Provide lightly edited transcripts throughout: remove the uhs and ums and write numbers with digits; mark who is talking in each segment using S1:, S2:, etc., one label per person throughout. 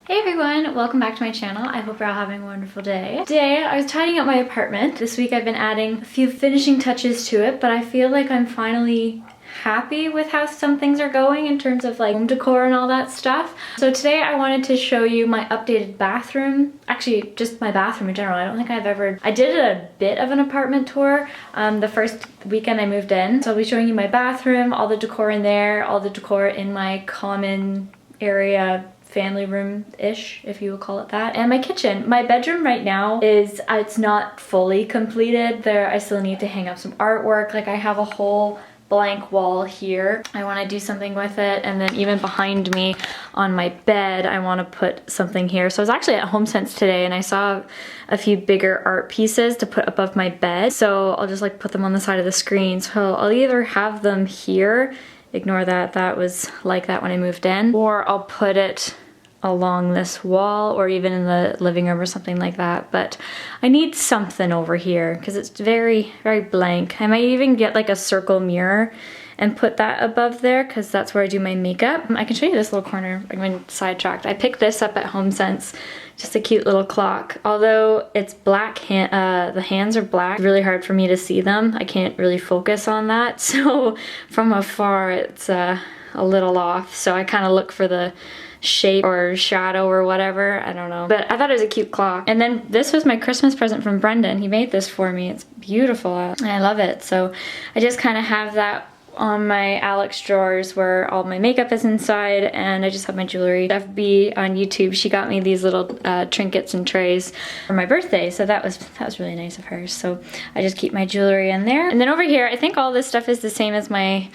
S1: Hey everyone, welcome back to my channel. I hope you're all having a wonderful day. Today I was tidying up my apartment. This week I've been adding a few finishing touches to it, but I feel like I'm finally happy with how some things are going in terms of like home decor and all that stuff. So today I wanted to show you my updated bathroom. Actually, just my bathroom in general. I don't think I did a bit of an apartment tour the first weekend I moved in. So I'll be showing you my bathroom, all the decor in there, all the decor in my common area family room-ish, if you will call it that, and my kitchen. My bedroom right now is, it's not fully completed. I still need to hang up some artwork. Like I have a whole blank wall here. I want to do something with it, and then even behind me on my bed I want to put something here. So I was actually at HomeSense today and I saw a few bigger art pieces to put above my bed, so I'll just like put them on the side of the screen. So I'll either have them here, ignore that, that was like that when I moved in, or I'll put it along this wall or even in the living room or something like that. But I need something over here because it's very blank. I might even get like a circle mirror and put that above there because that's where I do my makeup. I can show you this little corner. I'm going sidetracked. I picked this up at HomeSense, just a cute little clock. Although it's black, the hands are black, really hard for me to see them. I can't really focus on that. So from afar it's a little off. So I kind of look for the shape or shadow or whatever, I don't know. But I thought it was a cute clock. And then this was my Christmas present from Brendan. He made this for me. It's beautiful. I love it. So I just kind of have that on my Alex drawers where all my makeup is inside, and I just have my jewelry. FB on YouTube, she got me these little trinkets and trays for my birthday, so that was really nice of her. So I just keep my jewelry in there. And then over here, I think all this stuff is the same as my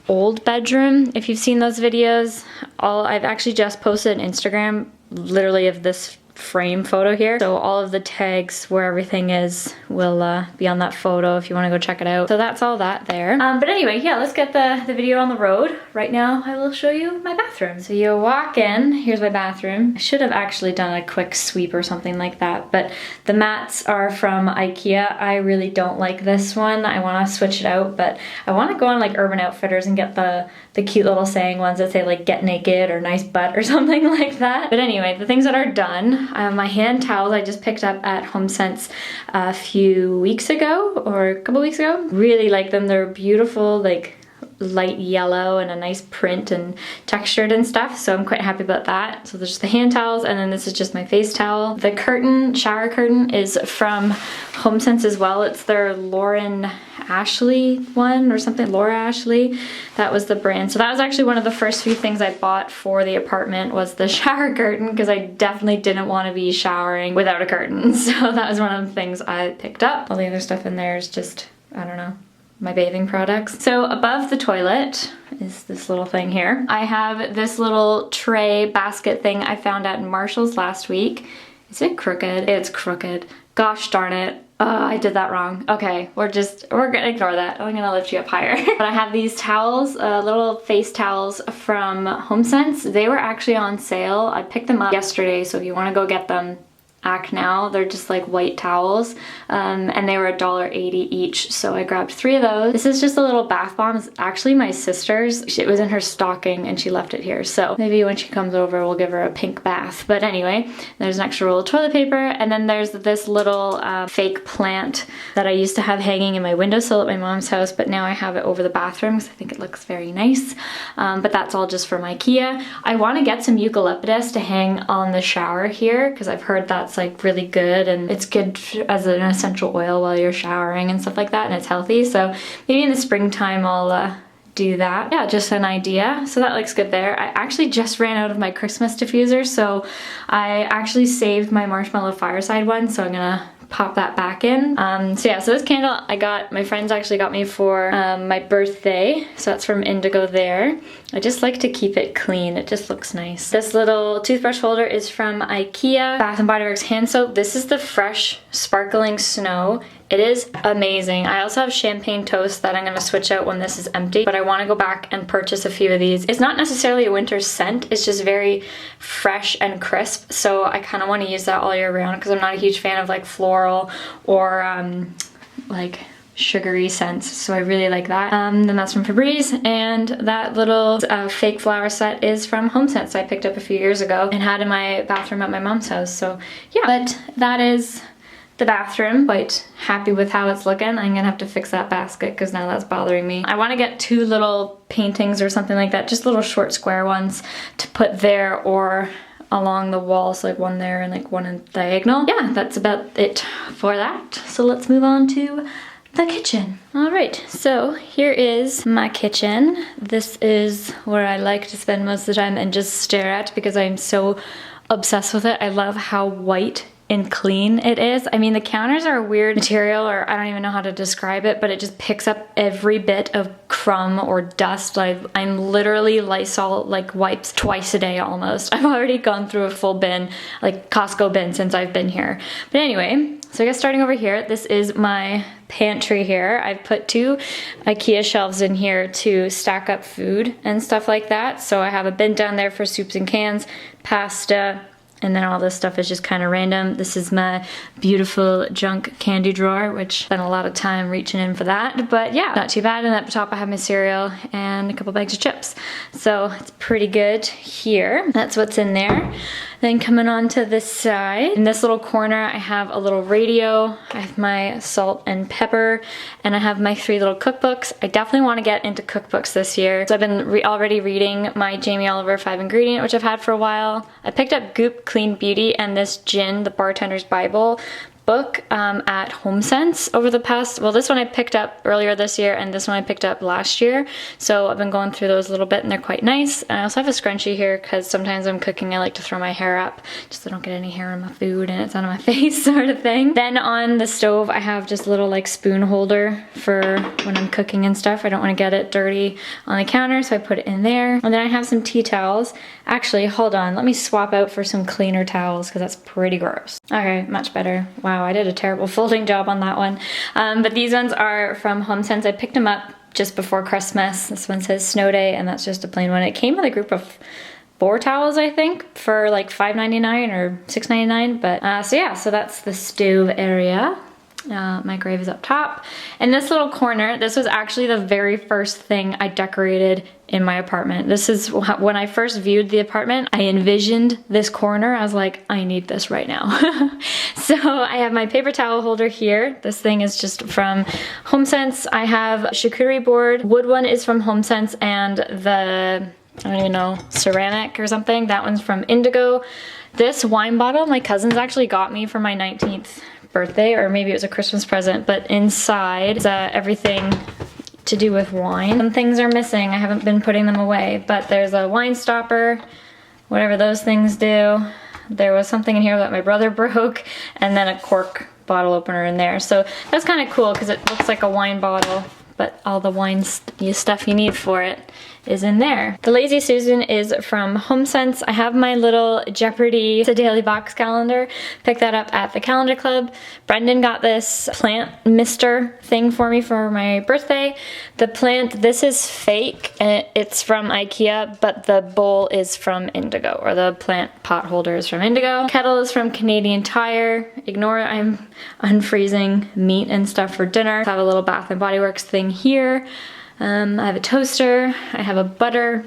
S1: old bedroom. If you've seen those videos, I've actually just posted an Instagram literally of this frame photo here. So all of the tags where everything is will be on that photo if you want to go check it out. So that's all that there. But anyway, yeah, let's get the video on the road. Right now I will show you my bathroom. So you walk in, here's my bathroom. I should have actually done a quick sweep or something like that, but the mats are from IKEA. I really don't like this one. I want to switch it out, but I want to go on like Urban Outfitters and get the cute little saying ones that say like get naked or nice butt or something like that. But anyway, the things that are done, my hand towels I just picked up at HomeSense a few weeks ago or a couple weeks ago. Really like them. They're beautiful, like light yellow and a nice print and textured and stuff, so I'm quite happy about that. So there's just the hand towels, and then this is just my face towel. The curtain, shower curtain, is from HomeSense as well. It's their Lauren Ashley one or something, Laura Ashley. That was the brand. So that was actually one of the first few things I bought for the apartment, was the shower curtain, because I definitely didn't want to be showering without a curtain. So that was one of the things I picked up. All the other stuff in there is just, I don't know, my bathing products. So above the toilet is this little thing here. I have this little tray basket thing I found at Marshall's last week. Is it crooked? It's crooked. Gosh darn it. I did that wrong. Okay, we're gonna ignore that. I'm gonna lift you up higher. But I have these towels, little face towels from HomeSense. They were actually on sale. I picked them up yesterday, so if you wanna go get them, act now. They're just like white towels, and they were $1.80 each, so I grabbed 3 of those. This is just a little bath bomb. It's actually my sister's. It was in her stocking and she left it here, so maybe when she comes over we'll give her a pink bath. But anyway, there's an extra roll of toilet paper, and then there's this little fake plant that I used to have hanging in my windowsill at my mom's house, but now I have it over the bathroom because I think it looks very nice. But that's all just from IKEA. I want to get some eucalyptus to hang on the shower here because I've heard that's like really good, and it's good as an essential oil while you're showering and stuff like that, and it's healthy. So maybe in the springtime I'll do that. Yeah, just an idea. So that looks good there. I actually just ran out of my Christmas diffuser, so I actually saved my marshmallow fireside one, so I'm gonna pop that back in. So yeah, so this candle my friends actually got me for my birthday, so that's from Indigo there. I just like to keep it clean, it just looks nice. This little toothbrush holder is from IKEA, Bath & Body Works hand soap. This is the Fresh Sparkling Snow. It is amazing. I also have champagne toast that I'm gonna switch out when this is empty, but I wanna go back and purchase a few of these. It's not necessarily a winter scent, it's just very fresh and crisp, so I kinda wanna use that all year round because I'm not a huge fan of like floral or like sugary scents, so I really like that. Then that's from Febreze, and that little fake flower set is from HomeSense I picked up a few years ago and had in my bathroom at my mom's house. So yeah, but that is the bathroom. Quite happy with how it's looking. I'm gonna have to fix that basket because now that's bothering me. I want to get 2 little paintings or something like that, just little short square ones to put there or along the walls, like one there and like one in diagonal. Yeah, that's about it for that. So let's move on to the kitchen. All right, so here is my kitchen. This is where I like to spend most of the time and just stare at because I'm so obsessed with it. I love how white and clean it is. I mean, the counters are a weird material, or I don't even know how to describe it, but it just picks up every bit of crumb or dust. I'm literally Lysol like wipes twice a day almost. I've already gone through a full bin, like Costco bin, since I've been here. But anyway, so I guess starting over here, this is my pantry here. I've put 2 IKEA shelves in here to stack up food and stuff like that. So I have a bin down there for soups and cans, pasta, and then all this stuff is just kind of random. This is my beautiful junk candy drawer, which I spent a lot of time reaching in for that. But yeah, not too bad. And at the top I have my cereal and a couple bags of chips. So it's pretty good here. That's what's in there. Then coming on to this side, in this little corner, I have a little radio, I have my salt and pepper, and I have my 3 little cookbooks. I definitely want to get into cookbooks this year. So I've been already reading my Jamie Oliver 5-ingredient, which I've had for a while. I picked up Goop Clean Beauty and this Gin, the Bartender's Bible book at HomeSense over the past, well, this one I picked up earlier this year and this one I picked up last year. So I've been going through those a little bit and they're quite nice. And I also have a scrunchie here because sometimes I'm cooking, I like to throw my hair up just so I don't get any hair on my food and it's on my face sort of thing. Then on the stove, I have just a little like spoon holder for when I'm cooking and stuff. I don't want to get it dirty on the counter, so I put it in there. And then I have some tea towels. Actually, hold on, let me swap out for some cleaner towels because that's pretty gross. Okay, much better. Wow, I did a terrible folding job on that one. But these ones are from HomeSense. I picked them up just before Christmas. This one says Snow Day, and that's just a plain one. It came with a group of 4 towels, I think, for like $5.99 or $6.99. But so yeah, so that's the stove area. Microwave is up top. And this little corner, this was actually the very first thing I decorated in my apartment. This is when I first viewed the apartment, I envisioned this corner. I was like, I need this right now. So I have my paper towel holder here. This thing is just from HomeSense. I have a charcuterie board. Wood one is from HomeSense, and the, I don't even know, ceramic or something, that one's from Indigo. This wine bottle my cousins actually got me for my 19th birthday, or maybe it was a Christmas present, but inside is everything to do with wine. Some things are missing. I haven't been putting them away, but there's a wine stopper, whatever those things do. There was something in here that my brother broke, and then a cork bottle opener in there. So that's kind of cool because it looks like a wine bottle, but all the wine stuff you need for it is in there. The Lazy Susan is from HomeSense. I have my little Jeopardy! It's a daily box calendar. Picked that up at the Calendar Club. Brendan got this plant mister thing for me for my birthday. The plant, this is fake and it's from IKEA, but the bowl is from Indigo, or the plant pot holder is from Indigo. Kettle is from Canadian Tire. Ignore it, I'm unfreezing meat and stuff for dinner. I have a little Bath and Body Works thing here. I have a toaster, I have a butter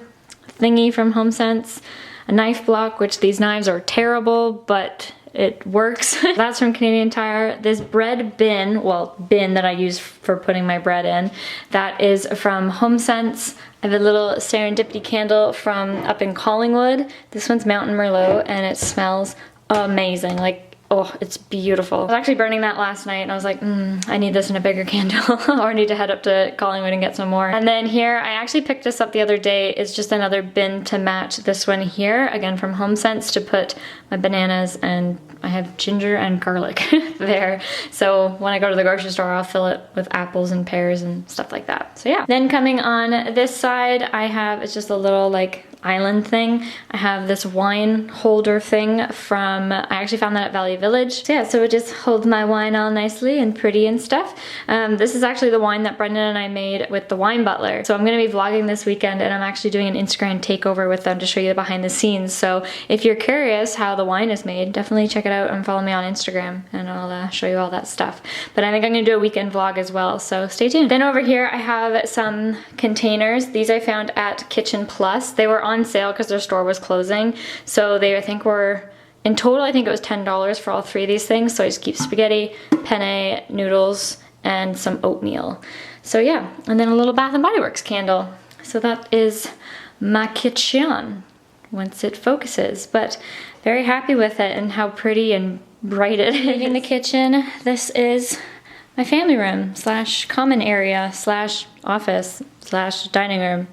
S1: thingy from HomeSense, a knife block, which these knives are terrible, but it works. That's from Canadian Tire. This bread bin, well, bin that I use for putting my bread in, that is from HomeSense. I have a little serendipity candle from up in Collingwood. This one's Mountain Merlot, and it smells amazing. Like, oh, it's beautiful. I was actually burning that last night and I was like, I need this in a bigger candle or I need to head up to Collingwood and get some more. And then here, I actually picked this up the other day. It's just another bin to match this one here, again from HomeSense, to put my bananas, and I have ginger and garlic there. So when I go to the grocery store, I'll fill it with apples and pears and stuff like that. So yeah. Then coming on this side, I have, it's just a little like island thing. I have this wine holder thing from, I actually found that at Valley Village. So yeah, so it just holds my wine all nicely and pretty and stuff. This is actually the wine that Brendan and I made with the wine butler. So I'm gonna be vlogging this weekend, and I'm actually doing an Instagram takeover with them to show you the behind the scenes. So if you're curious how the wine is made, definitely check it out and follow me on Instagram, and I'll show you all that stuff. But I think I'm gonna do a weekend vlog as well, so stay tuned. Then over here I have some containers. These I found at Kitchen Plus. They were on sale because their store was closing. So they, I think, were, in total, I think it was $10 for all 3 of these things. So I just keep spaghetti, penne, noodles, and some oatmeal. So yeah, and then a little Bath & Body Works candle. So that is my kitchen once it focuses. But very happy with it and how pretty and bright it is. In the kitchen, this is my family room / common area / office / dining room.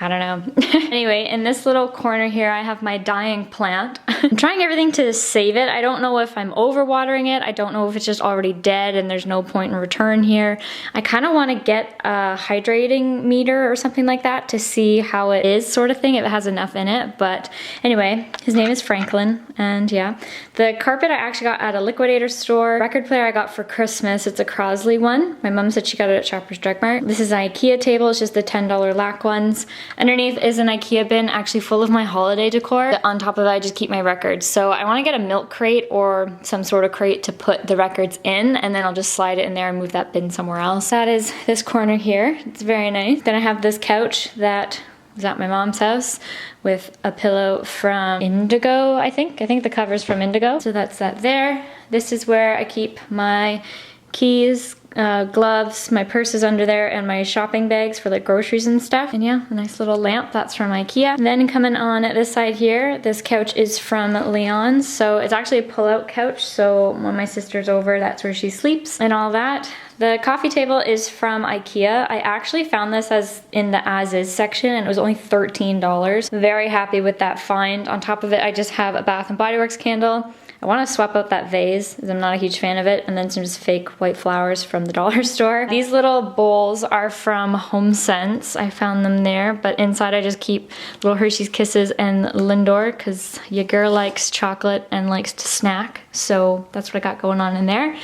S1: I don't know. Anyway, in this little corner here, I have my dying plant. I'm trying everything to save it. I don't know if I'm overwatering it. I don't know if it's just already dead and there's no point in return here. I kind of want to get a hydrating meter or something like that to see how it is, sort of thing, if it has enough in it. But anyway, his name is Franklin, and yeah. The carpet I actually got at a liquidator store. Record player I got for Christmas. It's a Crosley one. My mom said she got it at Shoppers Drug Mart. This is an IKEA table. It's just the $10 lac ones. Underneath is an IKEA bin, actually full of my holiday decor. On top of that, I just keep my records. So I want to get a milk crate or some sort of crate to put the records in, and then I'll just slide it in there and move that bin somewhere else. That is this corner here. It's very nice. Then I have this couch that was at my mom's house with a pillow from Indigo, I think. I think the cover's from Indigo. So that's that there. This is where I keep my keys, gloves, my purse is under there, and my shopping bags for like groceries and stuff. And yeah, a nice little lamp, that's from IKEA. And then coming on at this side here, this couch is from Leon's. So it's actually a pull-out couch, so when my sister's over, that's where she sleeps and all that. The coffee table is from IKEA. I actually found this as in the as-is section, and it was only $13. Very happy with that find. On top of it, I just have a Bath & Body Works candle. I want to swap out that vase, as I'm not a huge fan of it, and then some just fake white flowers from the dollar store. These little bowls are from HomeSense. I found them there, but inside I just keep little Hershey's Kisses and Lindor, because your girl likes chocolate and likes to snack, so that's what I got going on in there.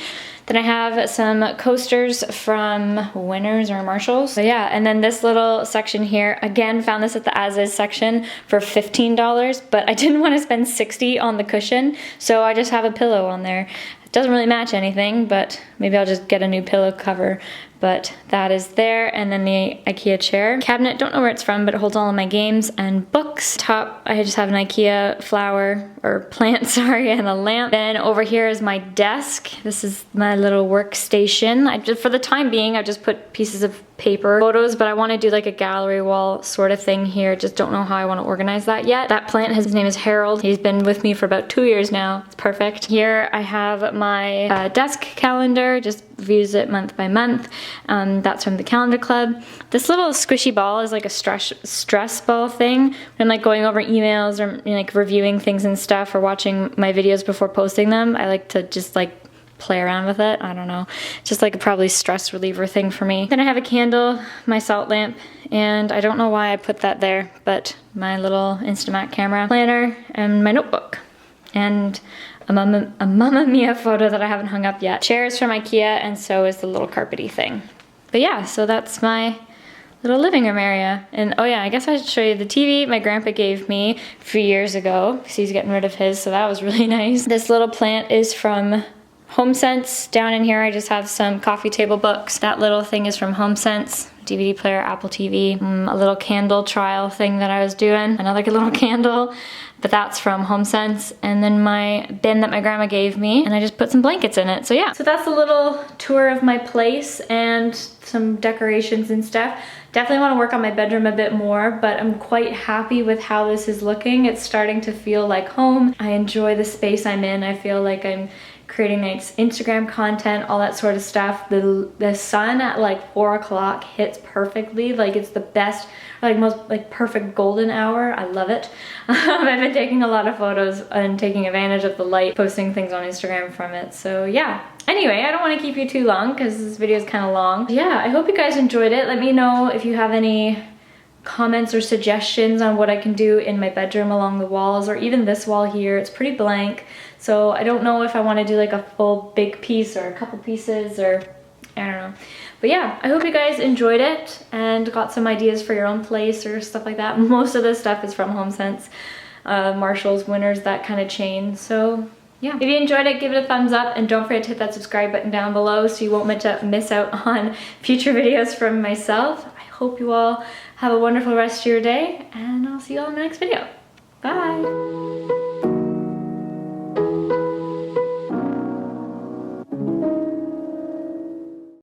S1: Then I have some coasters from Winners or Marshalls. So yeah, and then this little section here, again, found this at the as-is section for $15, but I didn't want to spend $60 on the cushion, so I just have a pillow on there. It doesn't really match anything, but maybe I'll just get a new pillow cover. But that is there, and then the IKEA chair. Cabinet, don't know where it's from, but it holds all of my games and books. Top, I just have an IKEA flower, or plant, sorry, and a lamp. Then over here is my desk. This is my little workstation. For the time being, I just put pieces of paper photos, but I want to do like a gallery wall sort of thing here. Just don't know how I want to organize that yet. That plant, his name is Harold. He's been with me for about 2 years now. It's perfect. Here I have my desk calendar, just views it month by month. That's from the calendar club. This little squishy ball is like a stress ball thing. When I'm like going over emails or like reviewing things and stuff, or watching my videos before posting them, I like to just like play around with it. I don't know. Just like a probably stress reliever thing for me. Then I have a candle, my salt lamp, and I don't know why I put that there, but my little Instamat camera, planner, and my notebook. And a Mamma Mia photo that I haven't hung up yet. Chairs from IKEA, and so is the little carpety thing. But yeah, so that's my little living room area. And oh yeah, I guess I should show you the TV my grandpa gave me a few years ago, because he's getting rid of his, so that was really nice. This little plant is from HomeSense. Down in here I just have some coffee table books. That little thing is from HomeSense. DVD player, Apple TV. A little candle trial thing that I was doing. Another little candle, but that's from HomeSense. And then my bin that my grandma gave me, and I just put some blankets in it. So yeah, so that's a little tour of my place and some decorations and stuff. Definitely want to work on my bedroom a bit more, but I'm quite happy with how this is looking. It's starting to feel like home. I enjoy the space I'm in. I feel like I'm creating nice Instagram content, all that sort of stuff. The sun at like 4 o'clock hits perfectly. Like it's the best, like most like perfect golden hour. I love it. I've been taking a lot of photos and taking advantage of the light, posting things on Instagram from it. So yeah. Anyway, I don't want to keep you too long because this video is kind of long. Yeah, I hope you guys enjoyed it. Let me know if you have any comments or suggestions on what I can do in my bedroom along the walls, or even this wall here. It's pretty blank, so I don't know if I want to do like a full big piece or a couple pieces, or I don't know. But yeah, I hope you guys enjoyed it and got some ideas for your own place or stuff like that. Most of this stuff is from HomeSense, Marshalls, Winners, that kind of chain. So yeah, if you enjoyed it, give it a thumbs up, and don't forget to hit that subscribe button down below so you won't miss out on future videos from myself. I hope you all have a wonderful rest of your day, and I'll see you all in the next video. Bye!